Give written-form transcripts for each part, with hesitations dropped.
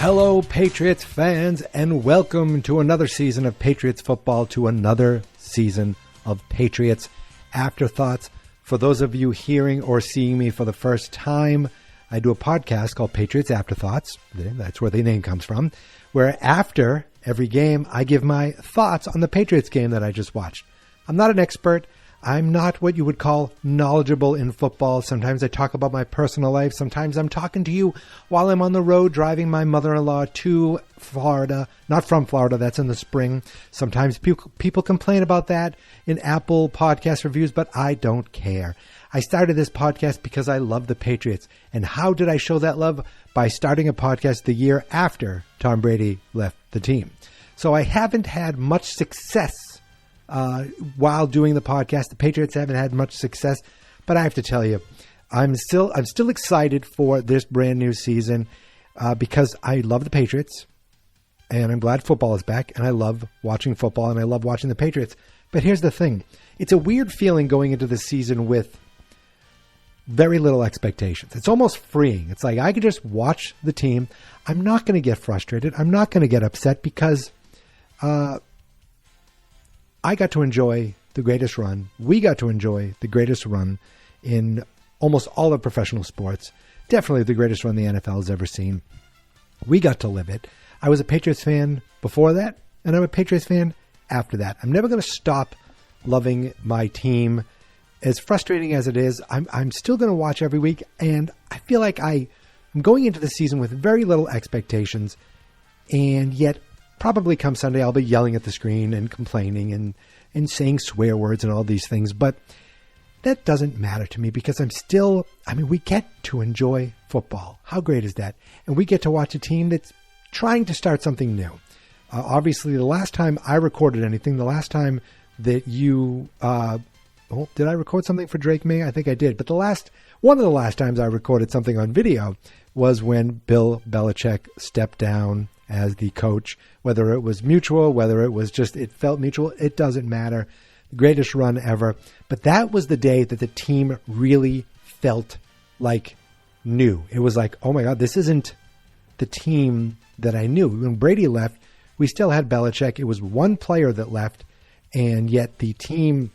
Hello, Patriots fans, and welcome to another season of Patriots football, to another season of Patriots Afterthoughts. For those of you hearing or seeing me for the first time, I do a podcast called Patriots Afterthoughts. That's where the name comes from, where after every game, I give my thoughts on the Patriots game that I just watched. I'm not an expert. I'm not what you would call knowledgeable in football. Sometimes I talk about my personal life. Sometimes I'm talking to you while I'm on the road driving my mother-in-law to Florida. Not from Florida, that's in the spring. Sometimes people complain about that in Apple podcast reviews, but I don't care. I started this podcast because I love the Patriots. And how did I show that love? By starting a podcast the year after Tom Brady left the team. So I haven't had much success while doing the podcast. The Patriots haven't had much success, but I have to tell you, I'm still excited for this brand new season because I love the Patriots and I'm glad football is back, and I love watching football and I love watching the Patriots. But here's the thing. It's a weird feeling going into the season with very little expectations. It's almost freeing. It's like I could just watch the team. I'm not going to get frustrated. I'm not going to get upset because I got to enjoy the greatest run. We got to enjoy the greatest run in almost all of professional sports. Definitely the greatest run the NFL has ever seen. We got to live it. I was a Patriots fan before that, and I'm a Patriots fan after that. I'm never going to stop loving my team. As frustrating as it is, I'm still going to watch every week, and I feel like I'm going into the season with very little expectations, and yet probably come Sunday, I'll be yelling at the screen and complaining and saying swear words and all these things. But that doesn't matter to me because we get to enjoy football. How great is that? And we get to watch a team that's trying to start something new. Obviously, the last time I recorded anything, the last time that you, did I record something for Drake May? I think I did. But one of the last times I recorded something on video was when Bill Belichick stepped down as the coach. Whether it was mutual, whether it was just it felt mutual, it doesn't matter. The greatest run ever. But that was the day that the team really felt like new. It was like, oh my God, this isn't the team that I knew. When Brady left, we still had Belichick. It was one player that left, and yet the team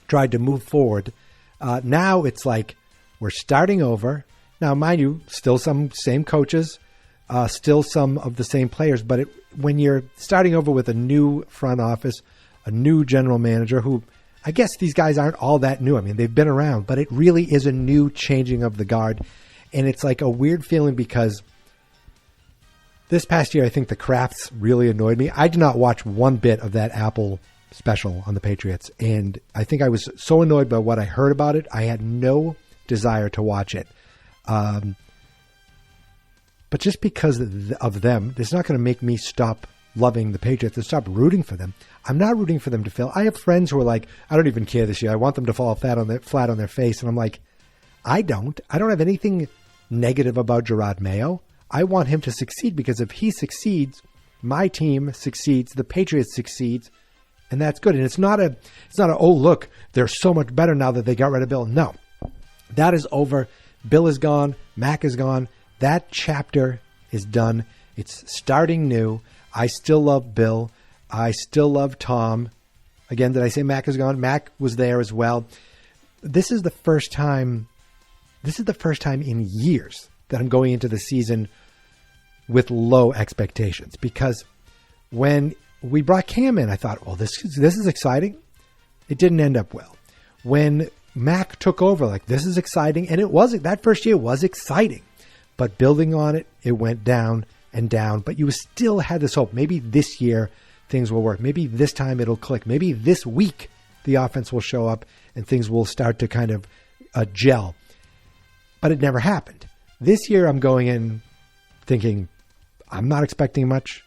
tried to move forward. Now it's like we're starting over. Now, mind you, still some same coaches, still some of the same players, but when you're starting over with a new front office, a new general manager, who I guess these guys aren't all that new. I mean, they've been around, but it really is a new changing of the guard. And it's like a weird feeling because this past year, I think the Crafts really annoyed me. I did not watch one bit of that Apple special on the Patriots. And I think I was so annoyed by what I heard about it, I had no desire to watch it. But just because of them, it's not going to make me stop loving the Patriots and stop rooting for them. I'm not rooting for them to fail. I have friends who are like, I don't even care this year. I want them to fall flat on their face. And I'm like, I don't have anything negative about Gerard Mayo. I want him to succeed because if he succeeds, my team succeeds, the Patriots succeeds, and that's good. And it's not oh, look, they're so much better now that they got rid of Bill. No, that is over. Bill is gone. Mac is gone. That chapter is done. It's starting new. I still love Bill. I still love Tom. Again, did I say Mac is gone? Mac was there as well. This is the first time in years that I'm going into the season with low expectations, because when we brought Cam in, I thought, well, this is exciting. It didn't end up well. When Mac took over, like, this is exciting. And it wasn't. That first year was exciting. But building on it, it went down and down. But you still had this hope. Maybe this year things will work. Maybe this time it'll click. Maybe this week the offense will show up and things will start to kind of gel. But it never happened. This year I'm going in thinking, I'm not expecting much.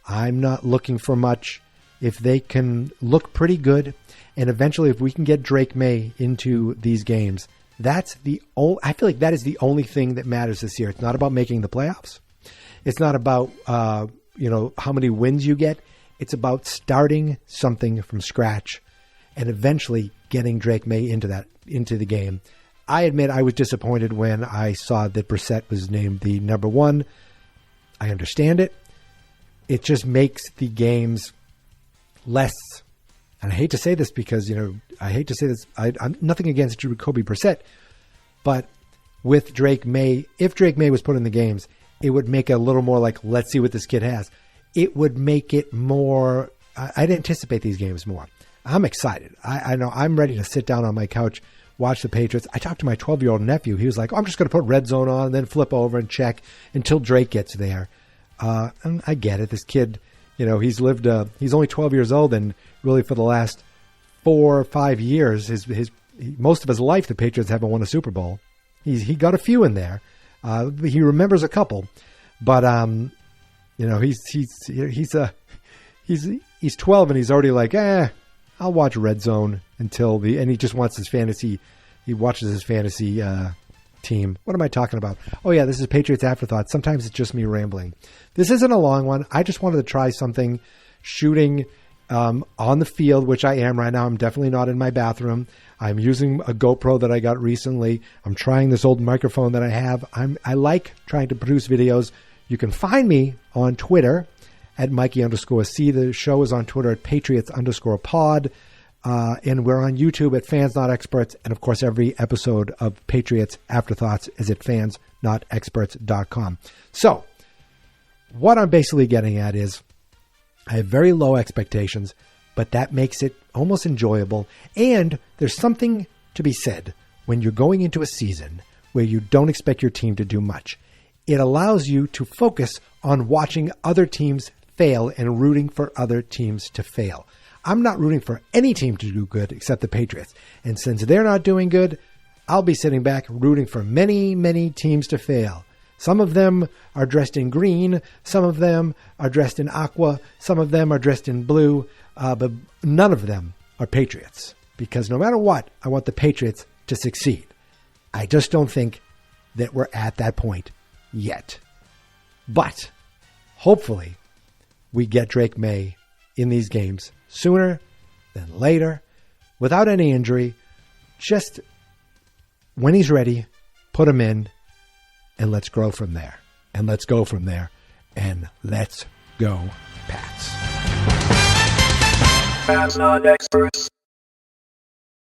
I'm not looking for much. If they can look pretty good, and eventually if we can get Drake May into these games, I feel like that is the only thing that matters this year. It's not about making the playoffs. It's not about how many wins you get. It's about starting something from scratch and eventually getting Drake May into the game. I admit I was disappointed when I saw that Brissett was named the number one. I understand it. It just makes the games less, and I hate to say this because, I hate to say this. I'm nothing against Jacoby Brissett, but with Drake May, if Drake May was put in the games, it would make it a little more like, let's see what this kid has. It would make it more, I'd anticipate these games more. I'm excited. I know I'm ready to sit down on my couch, watch the Patriots. I talked to my 12-year-old nephew. He was like, I'm just going to put red zone on and then flip over and check until Drake gets there. And I get it. This kid, he's lived, he's only 12 years old, and really for the last 4 or 5 years, most of his life, the Patriots haven't won a Super Bowl. He got a few in there. He remembers a couple, but he's 12 and he's already like, I'll watch Red Zone and he just wants his fantasy. He watches his fantasy team. What am I talking about? Oh yeah, this is Patriots Afterthought. Sometimes it's just me rambling. This isn't a long one. I just wanted to try something shooting on the field, which I am right now. I'm definitely not in my bathroom. I'm using a GoPro that I got recently. I'm trying this old microphone that I have. I like trying to produce videos. You can find me on Twitter at Mikey_C. The show is on Twitter at Patriots_pod. And we're on YouTube at Fans Not Experts. And of course, every episode of Patriots Afterthoughts is at fansnotexperts.com. So what I'm basically getting at is I have very low expectations, but that makes it almost enjoyable. And there's something to be said when you're going into a season where you don't expect your team to do much. It allows you to focus on watching other teams fail and rooting for other teams to fail. I'm not rooting for any team to do good except the Patriots. And since they're not doing good, I'll be sitting back rooting for many, many teams to fail. Some of them are dressed in green. Some of them are dressed in aqua. Some of them are dressed in blue. But none of them are Patriots. Because no matter what, I want the Patriots to succeed. I just don't think that we're at that point yet. But hopefully we get Drake May in these games sooner than later, without any injury. Just when he's ready, put him in, and let's grow from there. And let's go from there. And let's go, Pats. Fans Not Experts.